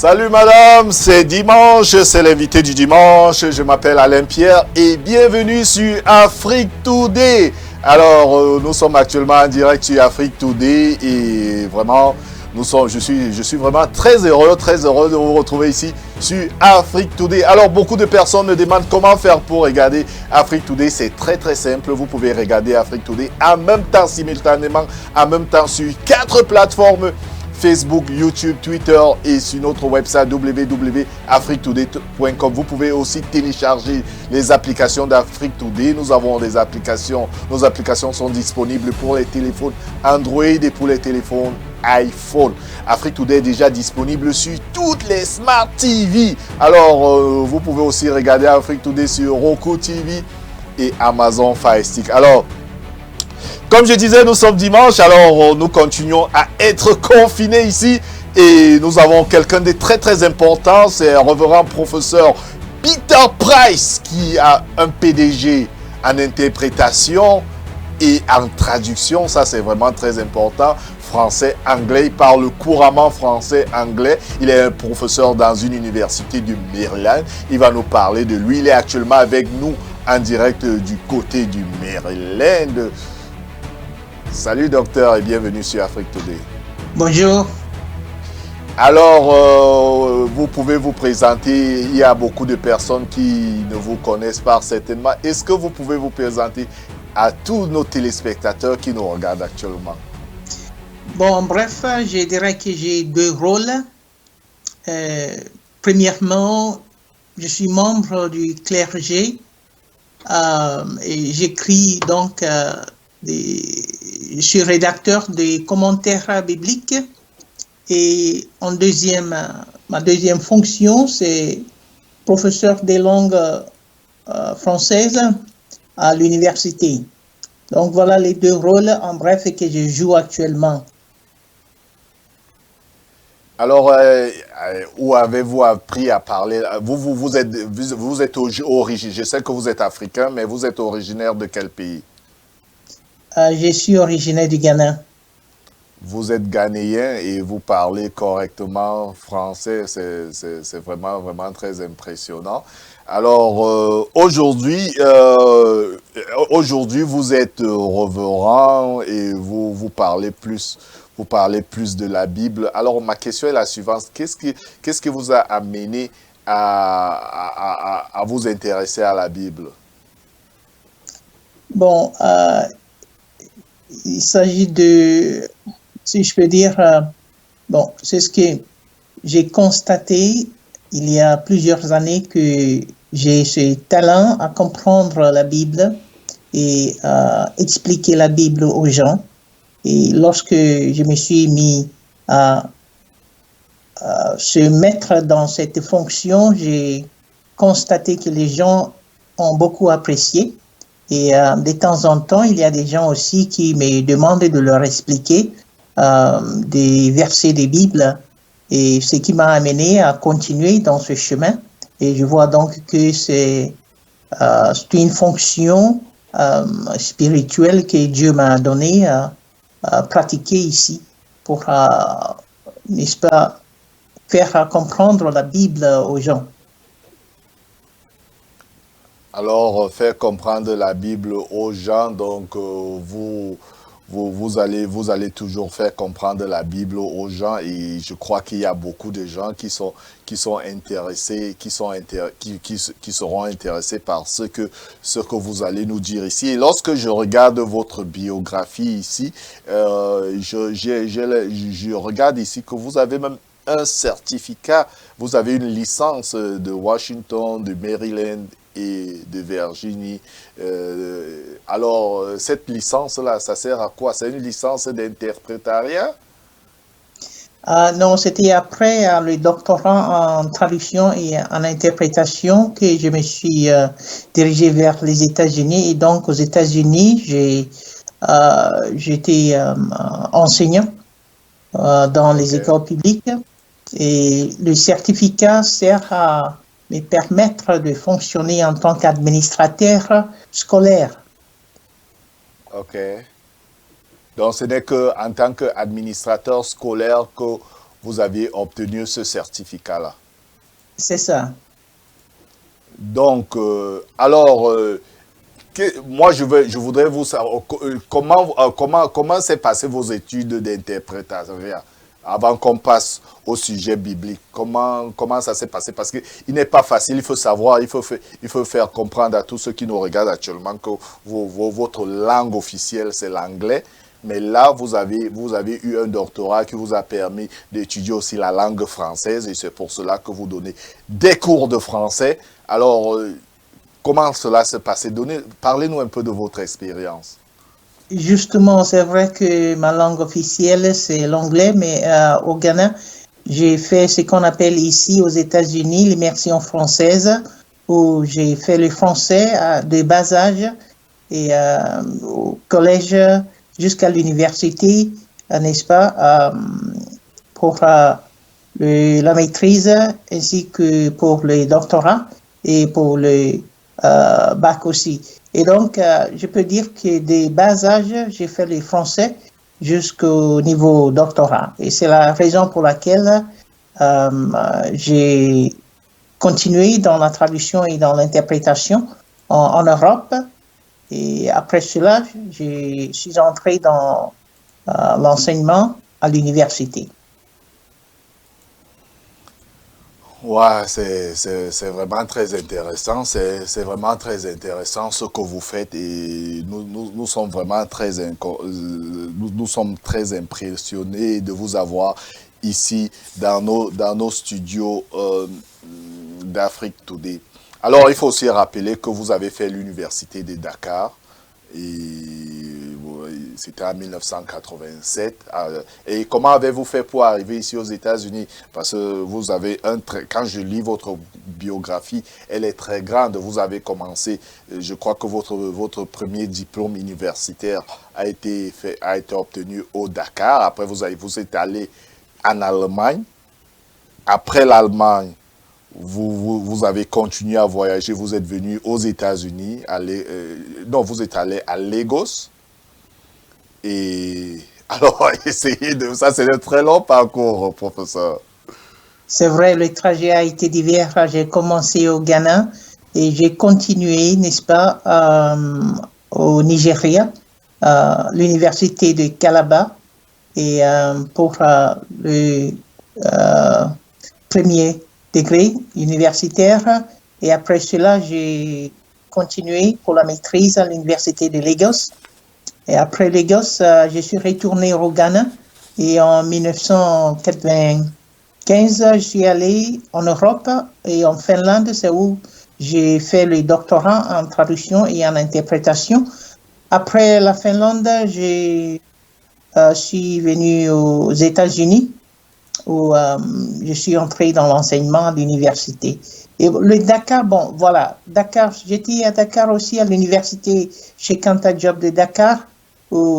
Salut madame, c'est dimanche, c'est l'invité du dimanche, je m'appelle Alain Pierre et bienvenue sur Afrique Today. Alors nous sommes actuellement en direct sur Afrique Today et vraiment je suis vraiment très heureux de vous retrouver ici sur Afrique Today. Alors beaucoup de personnes me demandent comment faire pour regarder Afrique Today. C'est très simple, vous pouvez regarder Afrique Today en même temps, simultanément, en même temps sur 4 plateformes. Facebook, YouTube, Twitter et sur notre website www.afriquetoday.com. Vous pouvez aussi télécharger les applications d'Afrique Today. Nous avons des applications. Nos applications sont disponibles pour les téléphones Android et pour les téléphones iPhone. Afrique Today est déjà disponible sur toutes les Smart TV. Alors, vous pouvez aussi regarder Afrique Today sur Roku TV et Amazon Fire Stick. Alors, comme je disais, nous sommes dimanche, alors nous continuons à être confinés ici et nous avons quelqu'un de très important, c'est un révérend professeur Peter Price qui a un PDG en interprétation et en traduction, ça c'est vraiment très important, français-anglais, il parle couramment français-anglais, il est un professeur dans une université du Maryland, il va nous parler de lui, il est actuellement avec nous en direct du côté du Maryland. Salut docteur et bienvenue sur Afrique Today. Bonjour. Alors, vous pouvez vous présenter, il y a beaucoup de personnes qui ne vous connaissent pas certainement. Est-ce que vous pouvez vous présenter à tous nos téléspectateurs qui nous regardent actuellement? Bon, bref, je dirais que j'ai 2 rôles. Premièrement, je suis membre du clergé et j'écris donc... je suis rédacteur des commentaires bibliques et ma deuxième fonction, c'est professeur des langues françaises à l'université. Donc voilà les 2 rôles en bref que je joue actuellement. Alors, où avez-vous appris à parler? Vous êtes originaire, je sais que vous êtes africain, mais vous êtes originaire de quel pays? Je suis originaire du Ghana. Vous êtes ghanéen et vous parlez correctement français, c'est vraiment très impressionnant. Alors, aujourd'hui, vous êtes révérend et vous parlez plus de la Bible. Alors, ma question est la suivante. Qu'est-ce qui vous a amené à vous intéresser à la Bible? Bon, il s'agit de, si je peux dire, bon, c'est ce que j'ai constaté il y a plusieurs années que j'ai ce talent à comprendre la Bible et à expliquer la Bible aux gens. Et lorsque je me suis mis à se mettre dans cette fonction, j'ai constaté que les gens ont beaucoup apprécié. Et de temps en temps, il y a des gens aussi qui me demandent de leur expliquer des versets de Bible. Et ce qui m'a amené à continuer dans ce chemin. Et je vois donc que c'est une fonction spirituelle que Dieu m'a donnée à pratiquer ici pour, n'est-ce pas, faire comprendre la Bible aux gens. Alors, faire comprendre la Bible aux gens, donc vous allez toujours faire comprendre la Bible aux gens et je crois qu'il y a beaucoup de gens qui sont intéressés, qui seront intéressés par ce que vous allez nous dire ici. Et lorsque je regarde votre biographie ici, je regarde ici que vous avez même un certificat, vous avez une licence de Washington, de Maryland et de Virginie. Alors, cette licence-là, ça sert à quoi? C'est une licence d'interprétariat? Non, c'était après le doctorat en traduction et en interprétation que je me suis dirigé vers les États-Unis. Et donc, aux États-Unis, j'étais enseignant dans les Ok. écoles publiques. Et le certificat sert à me permettre de fonctionner en tant qu'administrateur scolaire. Ok. Donc, ce n'est qu'en tant qu'administrateur scolaire que vous avez obtenu ce certificat-là. C'est ça. Donc, moi, je voudrais vous savoir comment s'est passé vos études d'interprétation avant qu'on passe au sujet biblique. Comment ça s'est passé? Parce qu'il n'est pas facile, il faut savoir, il faut faire comprendre à tous ceux qui nous regardent actuellement que votre langue officielle, c'est l'anglais. Mais là, vous avez eu un doctorat qui vous a permis d'étudier aussi la langue française et c'est pour cela que vous donnez des cours de français. Alors, comment cela s'est passé? Parlez-nous un peu de votre expérience. Justement, c'est vrai que ma langue officielle, c'est l'anglais, mais au Ghana, j'ai fait ce qu'on appelle ici aux États-Unis l'immersion française, où j'ai fait le français de bas âge et au collège jusqu'à l'université, n'est-ce pas, pour la maîtrise ainsi que pour le doctorat et pour le bac aussi. Et donc, je peux dire que dès bas âge, j'ai fait le français jusqu'au niveau doctorat. Et c'est la raison pour laquelle j'ai continué dans la traduction et dans l'interprétation en Europe. Et après cela, je suis entré dans l'enseignement à l'université. Ouais, c'est vraiment très intéressant. C'est vraiment très intéressant ce que vous faites et nous sommes vraiment nous sommes très impressionnés de vous avoir ici dans nos studios d'Afrique Today. Alors, il faut aussi rappeler que vous avez fait l'université de Dakar et c'était en 1987. Et comment avez-vous fait pour arriver ici aux États-Unis? Parce que vous avez quand je lis votre biographie, elle est très grande. Vous avez commencé, je crois que votre premier diplôme universitaire a été obtenu au Dakar. Après, vous êtes allé en Allemagne. Après l'Allemagne, vous avez continué à voyager, vous êtes venu aux États-Unis, non, vous êtes allé à Lagos. Et alors, ça, c'est un très long parcours, professeur. C'est vrai, le trajet a été divers. J'ai commencé au Ghana et j'ai continué, n'est-ce pas, au Nigeria, l'université de Calabar, et pour le premier degré universitaire. Et après cela, j'ai continué pour la maîtrise à l'université de Lagos. Et après Lagos, je suis retourné au Ghana et en 1995, je suis allé en Europe et en Finlande, c'est où j'ai fait le doctorat en traduction et en interprétation. Après la Finlande, je suis venu aux États-Unis où je suis entré dans l'enseignement à l'université. Et le Dakar, bon, voilà, Dakar, j'étais à Dakar aussi à l'université chez Kanta Diop de Dakar.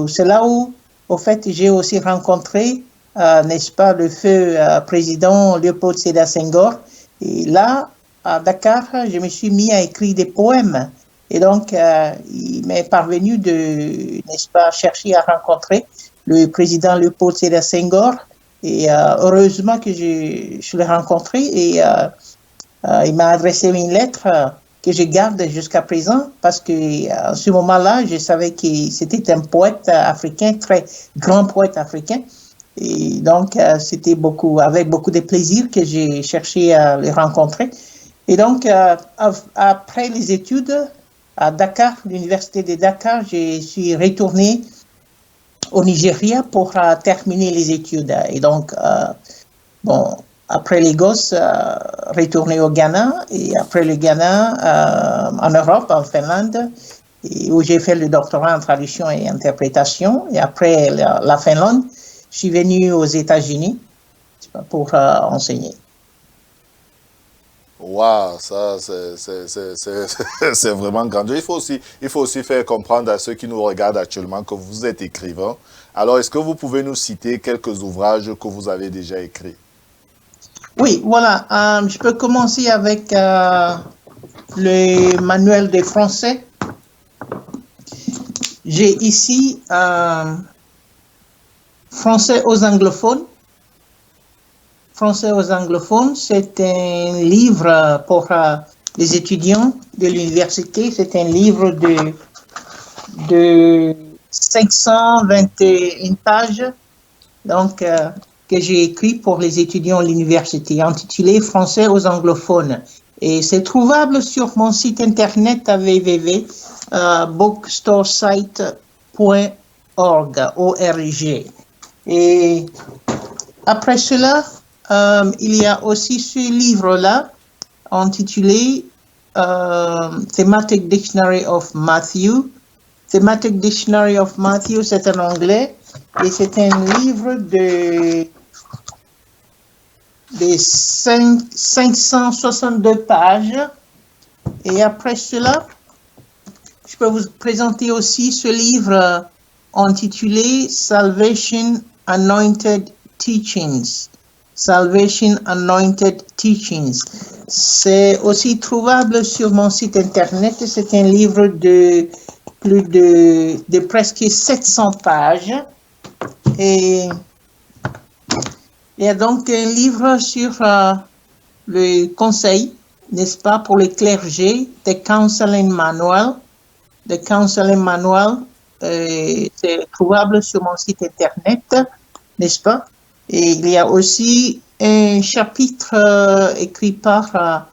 C'est là où, au fait, j'ai aussi rencontré, n'est-ce pas, le feu président Léopold Sédar Senghor. Et là, à Dakar, je me suis mis à écrire des poèmes. Et donc, il m'est parvenu de, n'est-ce pas, chercher à rencontrer le président Léopold Sédar Senghor. Et heureusement que je l'ai rencontré et il m'a adressé une lettre que je garde jusqu'à présent parce que à ce moment-là, je savais que c'était un poète africain, très grand poète africain. Et donc, c'était avec beaucoup de plaisir que j'ai cherché à les rencontrer. Et donc, après les études à Dakar, l'université de Dakar, je suis retourné au Nigeria pour terminer les études. Et donc, après Lagos, retourné au Ghana, et après le Ghana, en Europe, en Finlande, où j'ai fait le doctorat en traduction et interprétation. Et après la Finlande, je suis venu aux États-Unis pour enseigner. Waouh, ça, c'est vraiment grandiose. Il faut aussi faire comprendre à ceux qui nous regardent actuellement que vous êtes écrivain. Alors, est-ce que vous pouvez nous citer quelques ouvrages que vous avez déjà écrits? Oui, voilà. Je peux commencer avec le manuel des Français. J'ai ici Français aux anglophones. Français aux anglophones, c'est un livre pour les étudiants de l'université. C'est un livre de 521 pages, donc que j'ai écrit pour les étudiants de l'université, intitulé Français aux anglophones. Et c'est trouvable sur mon site internet www.bookstoresite.org. Et après cela, il y a aussi ce livre-là intitulé Thematic Dictionary of Matthew. Thematic Dictionary of Matthew, c'est en anglais et c'est un livre de 562 pages. Et après cela, je peux vous présenter aussi ce livre intitulé Salvation Anointed Teachings. Salvation Anointed Teachings. C'est aussi trouvable sur mon site internet. C'est un livre de plus de presque 700 pages. Et il y a donc un livre sur le conseil, n'est-ce pas, pour les clergés, The Counseling Manual. The Counseling Manual, c'est trouvable sur mon site internet, n'est-ce pas? Et il y a aussi un chapitre écrit par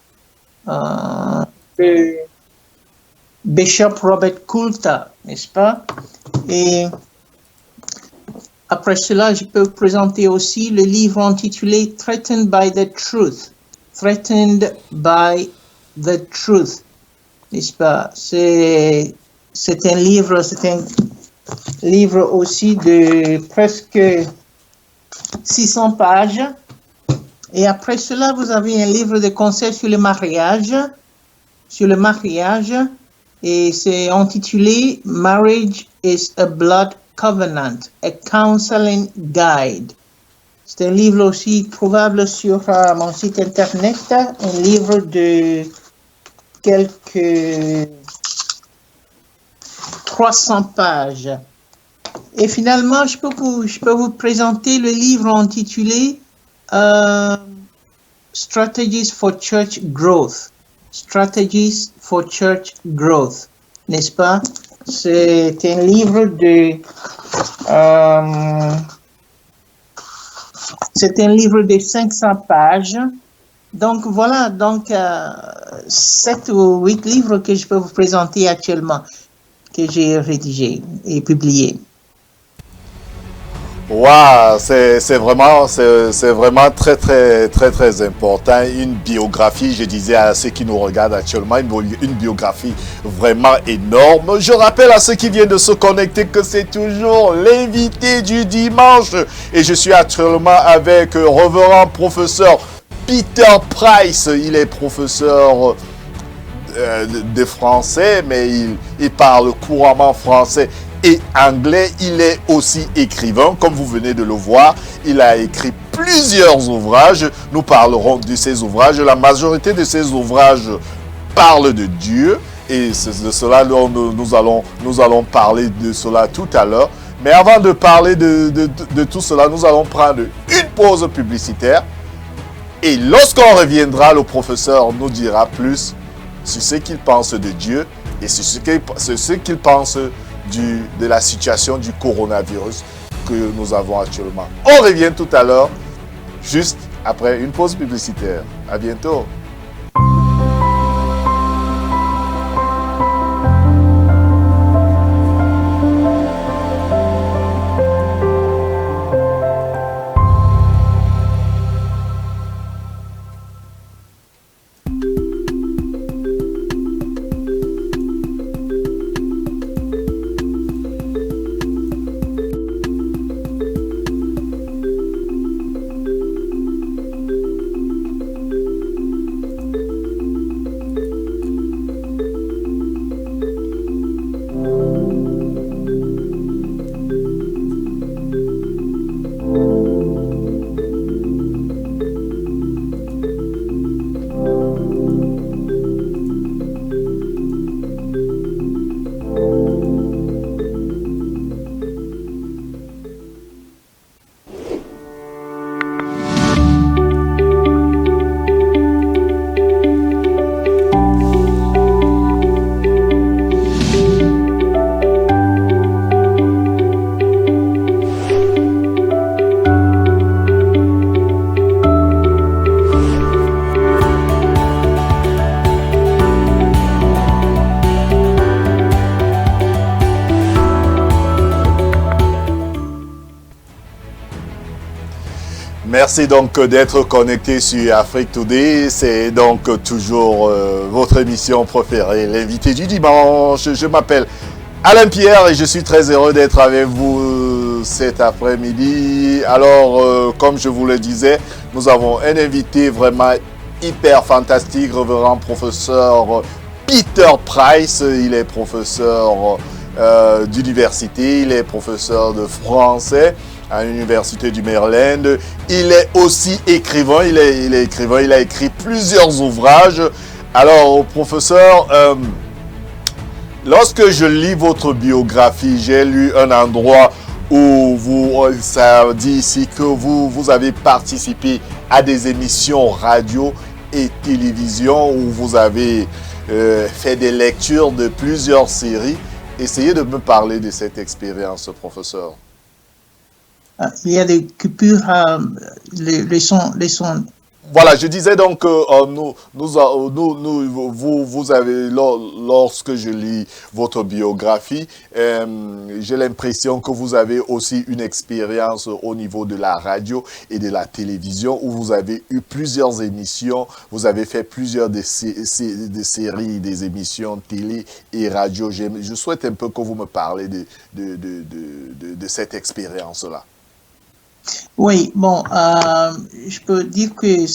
le Bishop Robert Coulter, n'est-ce pas? Et après cela, je peux vous présenter aussi le livre intitulé Threatened by the Truth. Threatened by the Truth, n'est-ce pas? C'est un livre aussi de presque 600 pages. Et après cela, vous avez un livre de conseils sur le mariage. Et c'est intitulé Marriage is a Blood Covenant, a Counseling Guide. C'est un livre aussi trouvable sur mon site internet, un livre de quelques 300 pages. Et finalement, je peux vous présenter le livre intitulé Strategies for Church Growth. Strategies for Church Growth, n'est-ce pas? C'est un livre de 500 pages. Donc voilà, 7 ou 8 livres que je peux vous présenter actuellement, que j'ai rédigés et publiés. Waouh, c'est vraiment très, très, très, très important. Une biographie, je disais à ceux qui nous regardent actuellement, une biographie vraiment énorme. Je rappelle à ceux qui viennent de se connecter que c'est toujours l'invité du dimanche. Et je suis actuellement avec révérend professeur Peter Price. Il est professeur de français, mais il parle couramment français et anglais. Il est aussi écrivain, comme vous venez de le voir. Il a écrit plusieurs ouvrages. Nous parlerons de ces ouvrages. La majorité de ces ouvrages parlent de Dieu. Et c'est de cela, nous allons parler de cela tout à l'heure. Mais avant de parler de tout cela, nous allons prendre une pause publicitaire. Et lorsqu'on reviendra, le professeur nous dira plus sur ce qu'ils pensent de Dieu et sur ce qu'ils pensent de la situation du coronavirus que nous avons actuellement. On revient tout à l'heure, juste après une pause publicitaire. À bientôt. Merci donc d'être connecté sur Afrique Today. C'est donc toujours votre émission préférée, l'invité du dimanche. Je m'appelle Alain Pierre et je suis très heureux d'être avec vous cet après-midi. Alors, comme je vous le disais, nous avons un invité vraiment hyper fantastique, révérend professeur Peter Price. Il est professeur d'université, il est professeur de français à l'université du Maryland. Il est aussi écrivain, il est écrivain, il a écrit plusieurs ouvrages. Alors, professeur, lorsque je lis votre biographie, j'ai lu un endroit où ça dit ici que vous avez participé à des émissions radio et télévision où vous avez fait des lectures de plusieurs séries. Essayez de me parler de cette expérience, professeur. Il y a des coupures, les sons. Voilà, je disais donc que vous avez, lorsque je lis votre biographie, j'ai l'impression que vous avez aussi une expérience au niveau de la radio et de la télévision où vous avez eu plusieurs émissions, vous avez fait plusieurs des séries, des émissions télé et radio. Je souhaite un peu que vous me parlez de cette expérience-là. Oui, bon, je peux dire que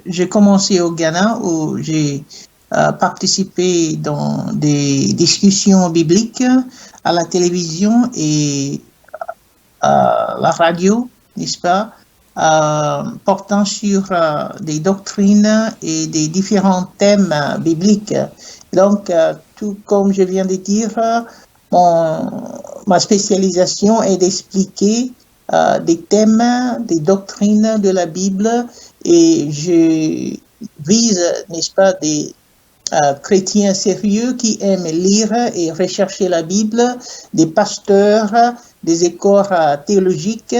j'ai commencé au Ghana où j'ai participé dans des discussions bibliques à la télévision et à la radio, n'est-ce pas, portant sur des doctrines et des différents thèmes bibliques. Donc, tout comme je viens de dire, ma spécialisation est d'expliquer des thèmes, des doctrines de la Bible et je vise, n'est-ce pas, des chrétiens sérieux qui aiment lire et rechercher la Bible, des pasteurs, des écoles théologiques,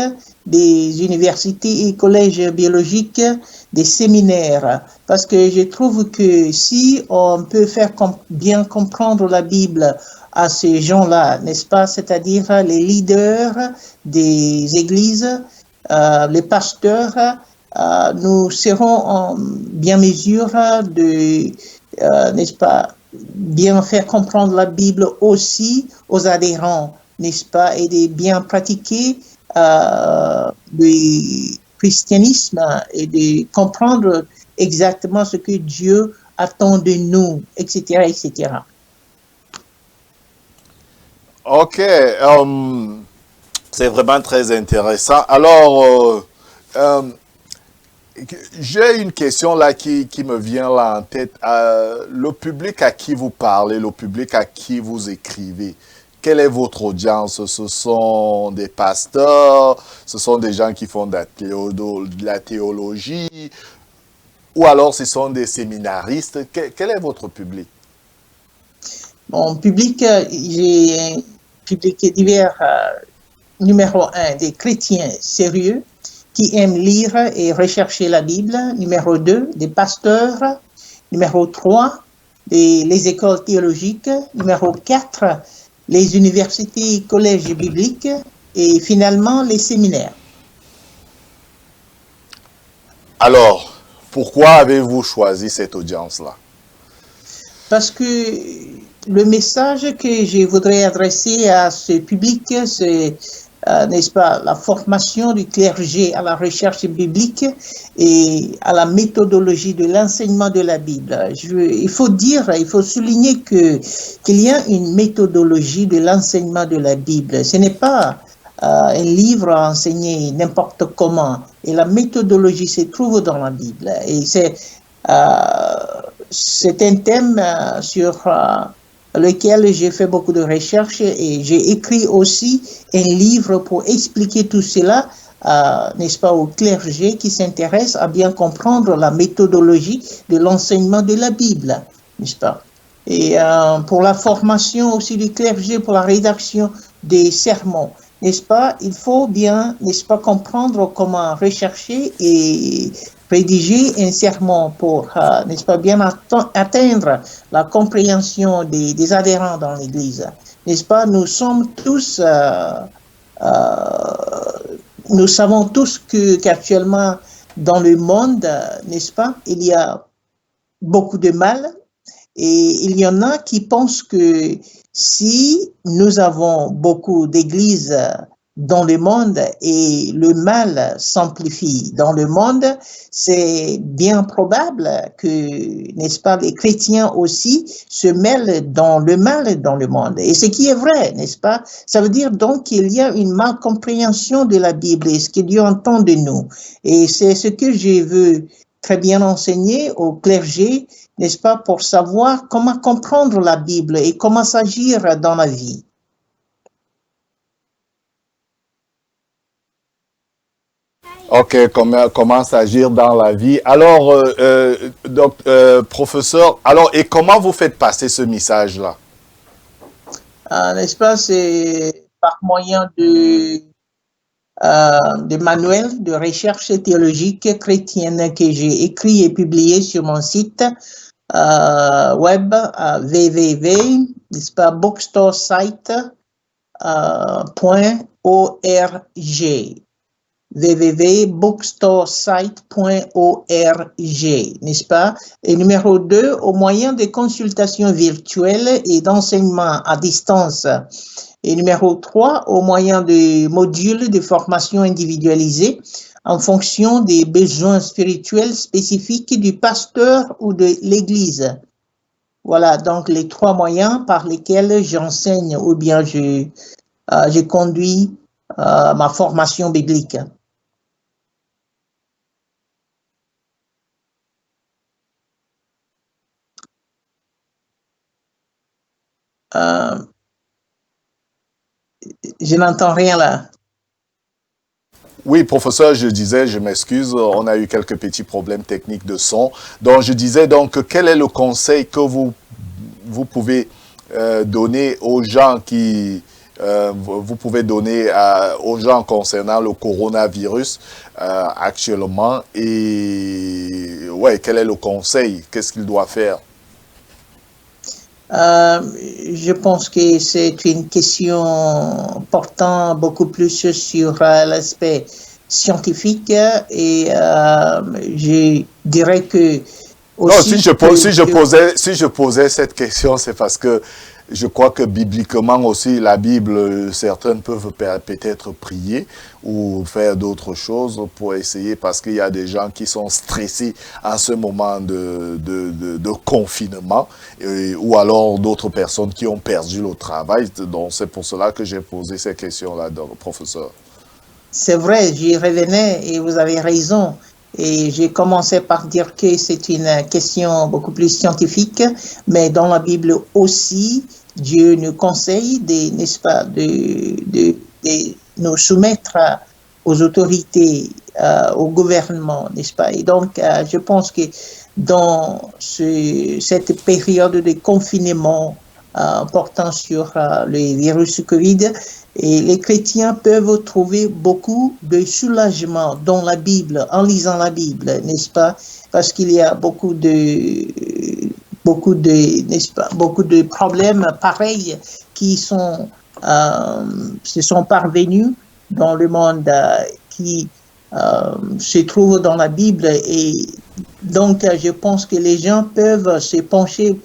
des universités et collèges biologiques, des séminaires. Parce que je trouve que si on peut faire bien comprendre la Bible à ces gens-là, n'est-ce pas, c'est-à-dire les leaders des églises, les pasteurs, nous serons en bien mesure de, n'est-ce pas, bien faire comprendre la Bible aussi aux adhérents, n'est-ce pas, et de bien pratiquer le christianisme et de comprendre exactement ce que Dieu attend de nous, etc., etc. Ok, c'est vraiment très intéressant. Alors, j'ai une question là qui me vient là en tête. Le public à qui vous parlez, le public à qui vous écrivez, quelle est votre audience? Ce sont des pasteurs, ce sont des gens qui font de la théologie. ou alors ce sont des séminaristes? Quel est votre public? Mon public, j'ai un public divers. Numéro 1, des chrétiens sérieux qui aiment lire et rechercher la Bible. Numéro 2, des pasteurs. Numéro 3, les écoles théologiques. Numéro 4, les universités et collèges bibliques. Et finalement, les séminaires. Alors, pourquoi avez-vous choisi cette audience-là? Parce que le message que je voudrais adresser à ce public, c'est, n'est-ce pas, la formation du clergé à la recherche biblique et à la méthodologie de l'enseignement de la Bible. Il faut souligner qu'il y a une méthodologie de l'enseignement de la Bible. Ce n'est pas un livre à enseigner n'importe comment. Et la méthodologie se trouve dans la Bible. Et c'est un thème sur lequel j'ai fait beaucoup de recherches et j'ai écrit aussi un livre pour expliquer tout cela, n'est-ce pas, au clergé qui s'intéresse à bien comprendre la méthodologie de l'enseignement de la Bible, n'est-ce pas? Et pour la formation aussi du clergé, pour la rédaction des sermons, n'est-ce pas, il faut bien, n'est-ce pas, comprendre comment rechercher et rédiger un sermon pour, n'est-ce pas, bien atteindre la compréhension des adhérents dans l'Église. N'est-ce pas, nous sommes tous, nous savons tous qu'actuellement dans le monde, n'est-ce pas, il y a beaucoup de mal et il y en a qui pensent que si nous avons beaucoup d'églises dans le monde et le mal s'amplifie dans le monde, c'est bien probable que, n'est-ce pas, les chrétiens aussi se mêlent dans le mal dans le monde. Et ce qui est vrai, n'est-ce pas? Ça veut dire donc qu'il y a une malcompréhension de la Bible et ce que Dieu entend de nous. Et c'est ce que je veux très bien enseigner au clergé, n'est-ce pas, pour savoir comment comprendre la Bible et comment s'agir dans la vie. Ok, comment s'agir dans la vie. Alors, professeur, alors, et comment vous faites passer ce message-là? N'est-ce pas, c'est par moyen de manuels de recherche théologique chrétienne que j'ai écrit et publié sur mon site web www, n'est-ce pas, bookstoresite.org. www.bookstoresite.org, n'est-ce pas? Et numéro 2, au moyen de consultations virtuelles et d'enseignement à distance. Et numéro 3, au moyen de modules de formation individualisés en fonction des besoins spirituels spécifiques du pasteur ou de l'Église. Voilà donc les 3 moyens par lesquels j'enseigne ou bien je conduis ma formation biblique. Je n'entends rien là. Oui, professeur, je disais, je m'excuse, on a eu quelques petits problèmes techniques de son. Donc, je disais donc, quel est le conseil que vous pouvez donner aux gens vous pouvez donner aux gens concernant le coronavirus actuellement et ouais, quel est le conseil? Qu'est-ce qu'ils doivent faire? Je pense que c'est une question portant beaucoup plus sur l'aspect scientifique et je dirais que aussi non, si je posais cette question, c'est parce que je crois que bibliquement aussi, la Bible, certaines peuvent peut-être prier ou faire d'autres choses pour essayer, parce qu'il y a des gens qui sont stressés en ce moment de confinement, ou alors d'autres personnes qui ont perdu le travail. Donc c'est pour cela que j'ai posé ces questions-là, professeur. C'est vrai, j'y revenais et vous avez raison. Et j'ai commencé par dire que c'est une question beaucoup plus scientifique, mais dans la Bible aussi, Dieu nous conseille, n'est-ce pas, de nous soumettre aux autorités, au gouvernement, n'est-ce pas? Et donc, je pense que dans cette période de confinement portant sur le virus Covid, et les chrétiens peuvent trouver beaucoup de soulagement dans la Bible, en lisant la Bible, n'est-ce pas? Parce qu'il y a beaucoup de problèmes pareils qui se sont parvenus dans le monde qui se trouvent dans la Bible. Et donc, je pense que les gens peuvent se pencher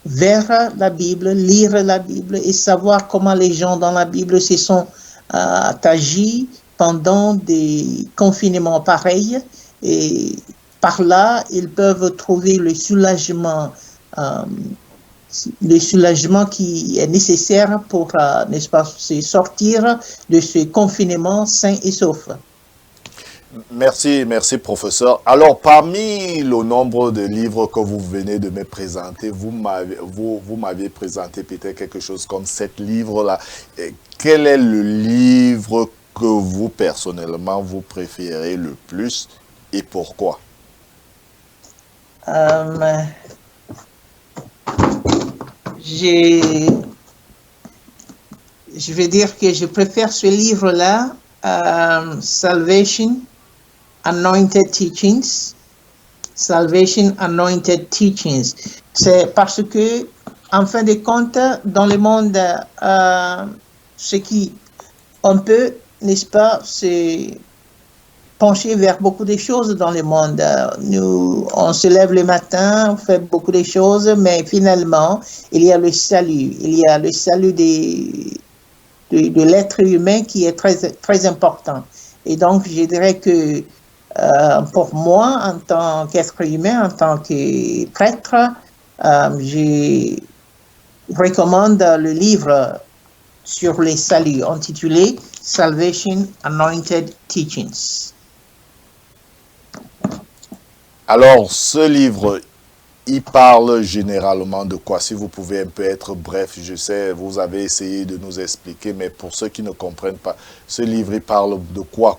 vers la Bible, lire la Bible et savoir comment les gens dans la Bible se sont agis pendant des confinements pareils. Et par là, ils peuvent trouver le soulagement qui est nécessaire pour, n'est-ce pas, sortir de ce confinement sain et sauf. Merci, merci professeur. Alors, parmi le nombre de livres que vous venez de me présenter, vous m'aviez présenté peut-être quelque chose comme 7 livres-là. Quel est le livre que vous, personnellement, vous préférez le plus et pourquoi? Je vais dire que je préfère ce livre-là, Salvation Anointed Teachings. Salvation Anointed Teachings. C'est parce que, en fin de compte, dans le monde, ce qui on peut, n'est-ce pas, c'est pencher vers beaucoup de choses dans le monde. Nous, on se lève le matin, on fait beaucoup de choses, mais finalement, il y a le salut. Il y a le salut de l'être humain qui est très, très important. Et donc, je dirais que pour moi, en tant qu'être humain, en tant que prêtre, je recommande le livre sur les saluts intitulé Salvation Anointed Teachings. Alors, ce livre, il parle généralement de quoi? Si vous pouvez un peu être bref, je sais, vous avez essayé de nous expliquer, mais pour ceux qui ne comprennent pas, ce livre, il parle de quoi?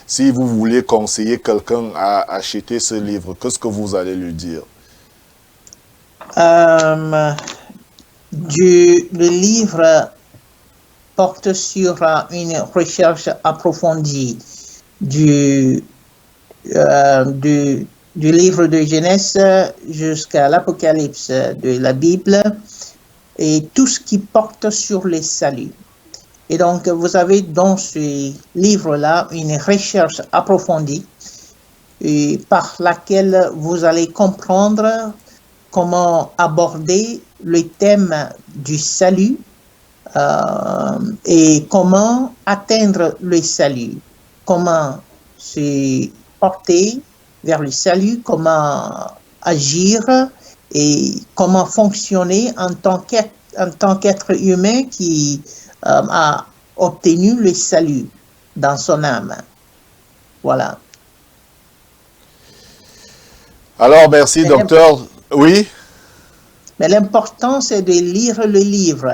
Si vous voulez conseiller quelqu'un à acheter ce livre, qu'est-ce que vous allez lui dire? Le livre porte sur une recherche approfondie du livre de Genèse jusqu'à l'Apocalypse de la Bible et tout ce qui porte sur les saluts. Et donc, vous avez dans ce livre-là une recherche approfondie et par laquelle vous allez comprendre comment aborder le thème du salut et comment atteindre le salut, comment se porter vers le salut, comment agir et comment fonctionner en tant qu'être humain qui a obtenu le salut dans son âme. Voilà. Alors, merci, docteur. Oui? Mais l'important, c'est de lire le livre.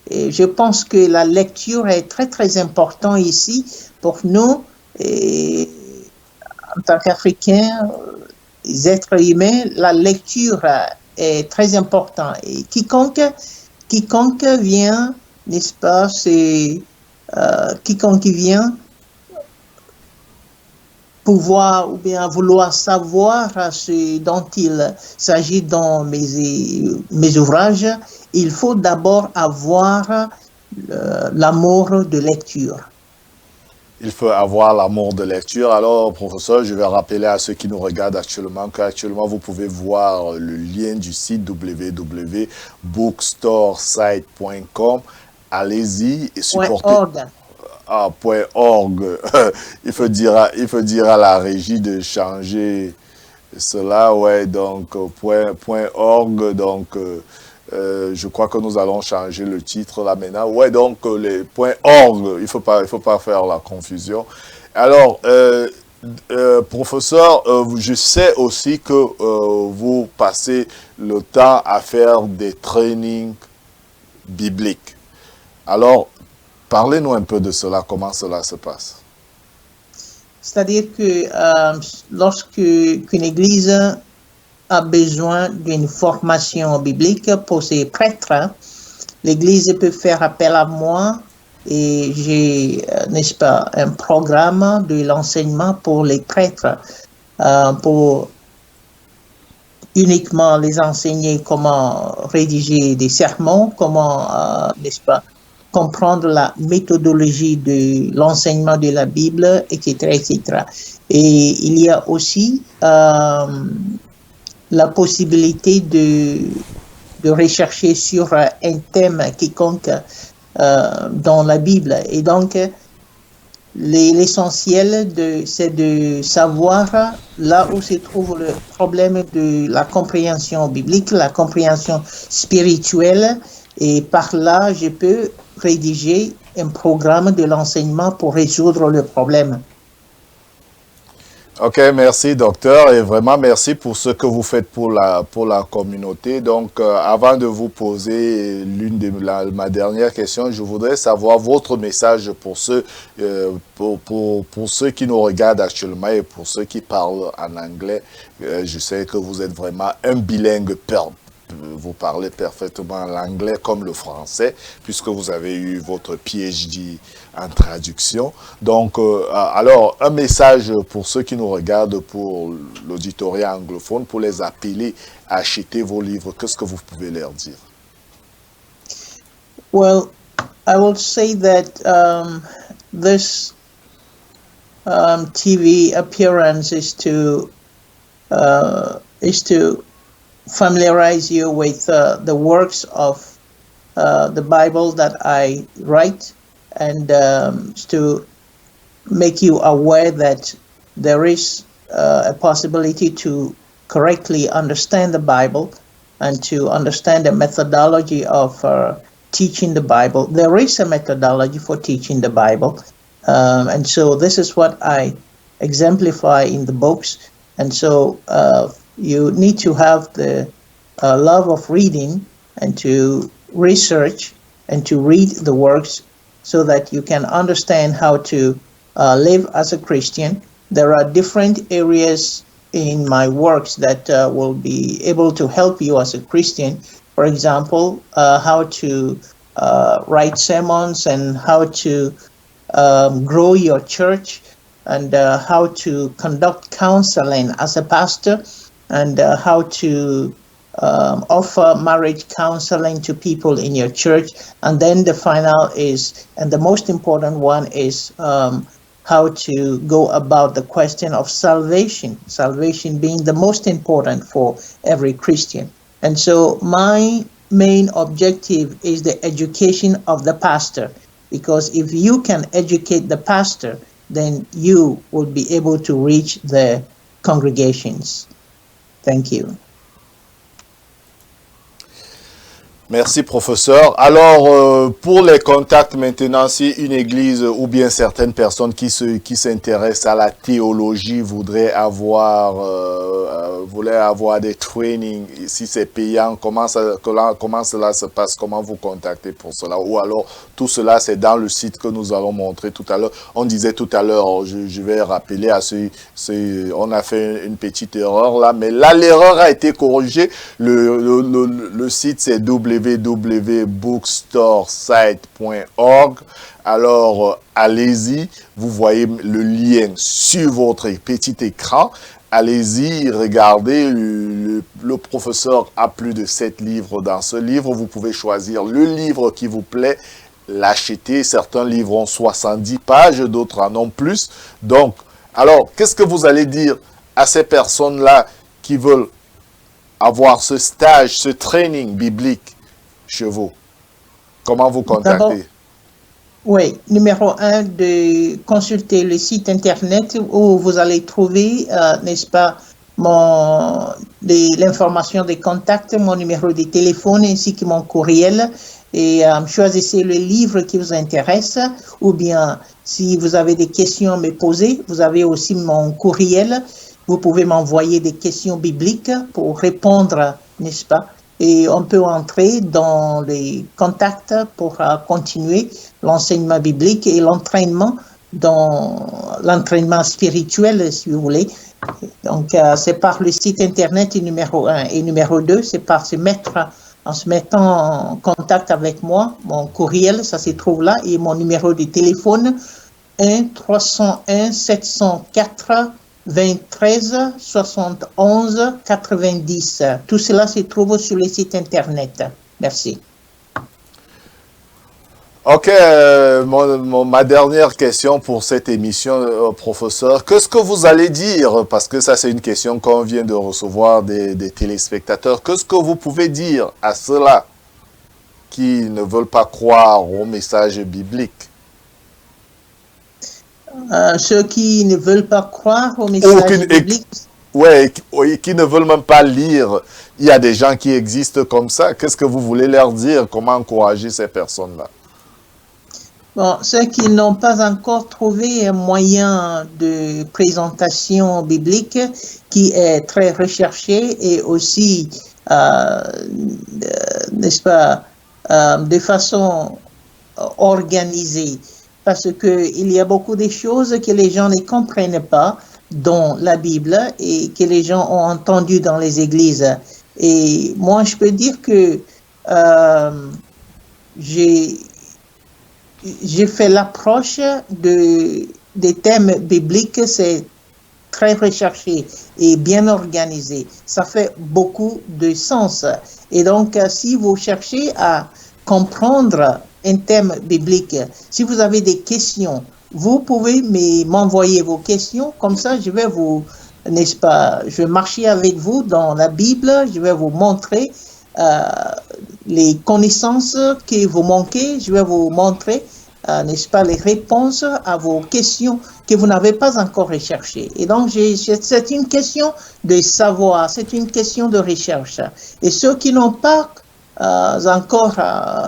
Et je pense que la lecture est très, très importante ici pour nous. Et en tant qu'Africains, les êtres humains, la lecture est très importante. Et quiconque vient, n'est-ce pas, c'est quiconque vient pouvoir ou bien vouloir savoir ce dont il s'agit dans mes ouvrages, il faut d'abord avoir l'amour de lecture. Il faut avoir l'amour de lecture. Alors, professeur, je vais rappeler à ceux qui nous regardent actuellement qu'actuellement, vous pouvez voir le lien du site www.bookstoresite.com. Allez-y et supportez. .org. Il faut dire à la régie de changer cela. Ouais, donc, .org. Donc, je crois que nous allons changer le titre là maintenant. Ouais, donc les .org, il faut pas faire la confusion. Alors, professeur, je sais aussi que vous passez le temps à faire des trainings bibliques. Alors, parlez-nous un peu de cela, comment cela se passe. C'est-à-dire que qu'une église a besoin d'une formation biblique pour ses prêtres, l'église peut faire appel à moi et j'ai, n'est-ce pas, un programme de l'enseignement pour les prêtres, pour uniquement les enseigner comment rédiger des sermons, comment, n'est-ce pas, comprendre la méthodologie de l'enseignement de la Bible, etc., etc. Et il y a aussi la possibilité de rechercher sur un thème quiconque dans la Bible. Et donc, l'essentiel, c'est de savoir là où se trouve le problème de la compréhension biblique, la compréhension spirituelle, et par là, je peux rédiger un programme de l'enseignement pour résoudre le problème. Ok, merci docteur, et vraiment merci pour ce que vous faites pour la communauté. Donc, avant de vous poser ma dernière question, je voudrais savoir votre message pour ceux qui nous regardent actuellement et pour ceux qui parlent en anglais. Je sais que vous êtes vraiment un bilingue vous parlez parfaitement l'anglais comme le français, puisque vous avez eu votre PhD en traduction. Donc, alors, un message pour ceux qui nous regardent, pour l'auditorat anglophone, pour les appeler à acheter vos livres. Qu'est-ce que vous pouvez leur dire? Well, I will say that this TV appearance is to familiarize you with the works of the Bible that I write, and to make you aware that there is a possibility to correctly understand the Bible and to understand the methodology of teaching the Bible. There is a methodology for teaching the Bible, and so this is what I exemplify in the books. And so you need to have the love of reading and to research and to read the works so that you can understand how to live as a Christian. There are different areas in my works that will be able to help you as a Christian. For example, how to write sermons and how to grow your church, and how to conduct counseling as a pastor, and how to offer marriage counseling to people in your church. And then the final is, and the most important one is, how to go about the question of salvation, salvation being the most important for every Christian. And so my main objective is the education of the pastor, because if you can educate the pastor, then you will be able to reach the congregations. Thank you. Merci, professeur. Alors, pour les contacts maintenant, si une église ou bien certaines personnes qui s'intéressent à la théologie voudraient avoir des trainings, si c'est payant, comment cela se passe, comment vous contactez pour cela? Ou alors, tout cela, c'est dans le site que nous allons montrer tout à l'heure. On disait tout à l'heure, je vais rappeler à on a fait une petite erreur là, mais là, l'erreur a été corrigée. Le site, c'est www.bookstoresite.org. Alors, allez-y, vous voyez le lien sur votre petit écran. Allez-y, regardez, le professeur a plus de 7 livres dans ce livre. Vous pouvez choisir le livre qui vous plaît, l'acheter. Certains livres ont 70 pages, d'autres en ont plus. Donc, alors, qu'est-ce que vous allez dire à ces personnes-là qui veulent avoir ce stage, ce training biblique chez vous? Comment vous contacter? Oui, numéro 1, de consulter le site internet où vous allez trouver, n'est-ce pas, l'information des contacts, mon numéro de téléphone ainsi que mon courriel, et choisissez le livre qui vous intéresse, ou bien si vous avez des questions à me poser, vous avez aussi mon courriel. Vous pouvez m'envoyer des questions bibliques pour répondre, n'est-ce pas? Et on peut entrer dans les contacts pour continuer l'enseignement biblique et l'entraînement dans l'entraînement spirituel, si vous voulez. Donc, c'est par le site internet numéro 1. Et numéro 2, c'est par se mettant en contact avec moi. Mon courriel, ça se trouve là, et mon numéro de téléphone, 1-301-704-23-71-90. Tout cela se trouve sur le site internet. Merci. Ok, ma dernière question pour cette émission, professeur. Qu'est-ce que vous allez dire? Parce que ça, c'est une question qu'on vient de recevoir des téléspectateurs. Qu'est-ce que vous pouvez dire à ceux-là qui ne veulent pas croire au message biblique? Ceux qui ne veulent pas croire au message biblique. Oui, qui ne veulent même pas lire. Il y a des gens qui existent comme ça. Qu'est-ce que vous voulez leur dire? Comment encourager ces personnes-là? Bon, ceux qui n'ont pas encore trouvé un moyen de présentation biblique qui est très recherché et aussi, n'est-ce pas, de façon organisée. Parce qu'il y a beaucoup de choses que les gens ne comprennent pas dans la Bible et que les gens ont entendu dans les églises. Et moi, je peux dire que j'ai fait l'approche des thèmes bibliques, c'est très recherché et bien organisé. Ça fait beaucoup de sens. Et donc, si vous cherchez à comprendre un thème biblique, si vous avez des questions, vous pouvez m'envoyer vos questions. Comme ça, je vais n'est-ce pas, je vais marcher avec vous dans la Bible, je vais vous montrer les connaissances que vous manquez, je vais vous montrer, n'est-ce pas, les réponses à vos questions que vous n'avez pas encore recherchées. Et donc, c'est une question de savoir, c'est une question de recherche. Et ceux qui n'ont pas encore,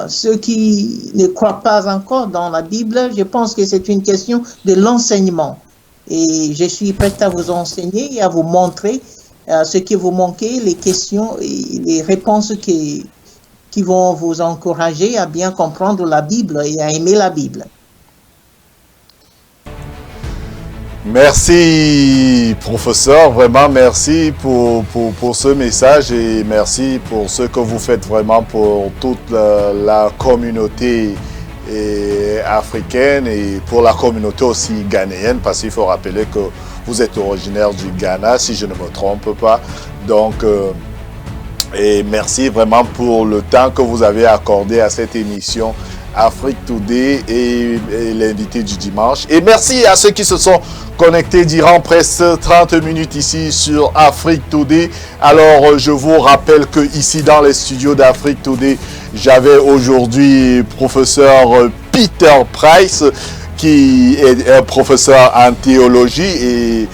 ceux qui ne croient pas encore dans la Bible, je pense que c'est une question de l'enseignement. Et je suis prête à vous enseigner et à vous montrer ce que vous manquez, les questions et les réponses qui vont vous encourager à bien comprendre la Bible et à aimer la Bible. Merci, professeur. Vraiment, merci pour ce message et merci pour ce que vous faites vraiment pour toute la communauté africaine et pour la communauté aussi ghanéenne, parce qu'il faut rappeler que vous êtes originaire du Ghana, si je ne me trompe pas. Donc, et merci vraiment pour le temps que vous avez accordé à cette émission Afrique Today et l'invité du dimanche. Et merci à ceux qui se sont connectés durant presque 30 minutes ici sur Afrique Today. Alors, je vous rappelle que ici dans les studios d'Afrique Today, j'avais aujourd'hui professeur Peter Price, qui est un professeur en théologie et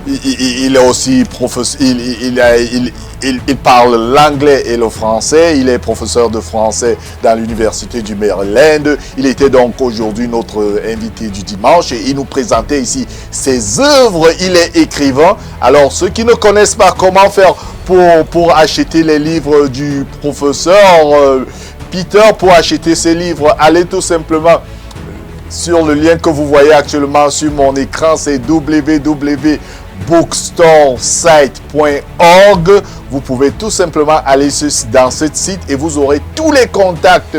il est aussi professeur, il parle l'anglais et le français. Il est professeur de français dans l'université du Maryland. Il était donc aujourd'hui notre invité du dimanche et il nous présentait ici ses œuvres. Il est écrivain. Alors, ceux qui ne connaissent pas comment faire pour acheter les livres du professeur Peter, pour acheter ses livres, allez tout simplement sur le lien que vous voyez actuellement sur mon écran, c'est www.bookstoresite.org. Vous pouvez tout simplement aller dans ce site et vous aurez tous les contacts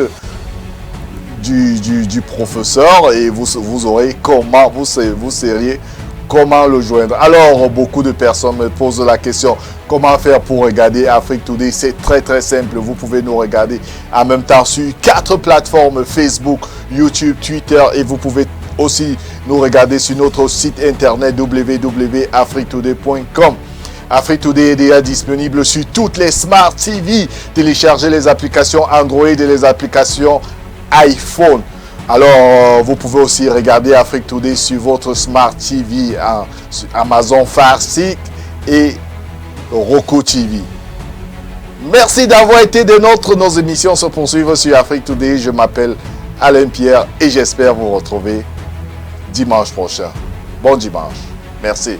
du professeur et vous aurez comment, vous sauriez comment le joindre. Alors, beaucoup de personnes me posent la question, comment faire pour regarder Afrique Today? C'est très très simple. Vous pouvez nous regarder en même temps sur 4 plateformes, Facebook, YouTube, Twitter, et vous pouvez aussi nous regarder sur notre site internet www.afriquetoday.com. Afrique Today est déjà disponible sur toutes les Smart TV. Téléchargez les applications Android et les applications iPhone. Alors, vous pouvez aussi regarder Afrique Today sur votre Smart TV, sur Amazon Fire Stick et Roku TV. Merci d'avoir été des nôtres. Nos émissions se poursuivent sur Afrique Today. Je m'appelle Alain Pierre et j'espère vous retrouver dimanche prochain. Bon dimanche. Merci.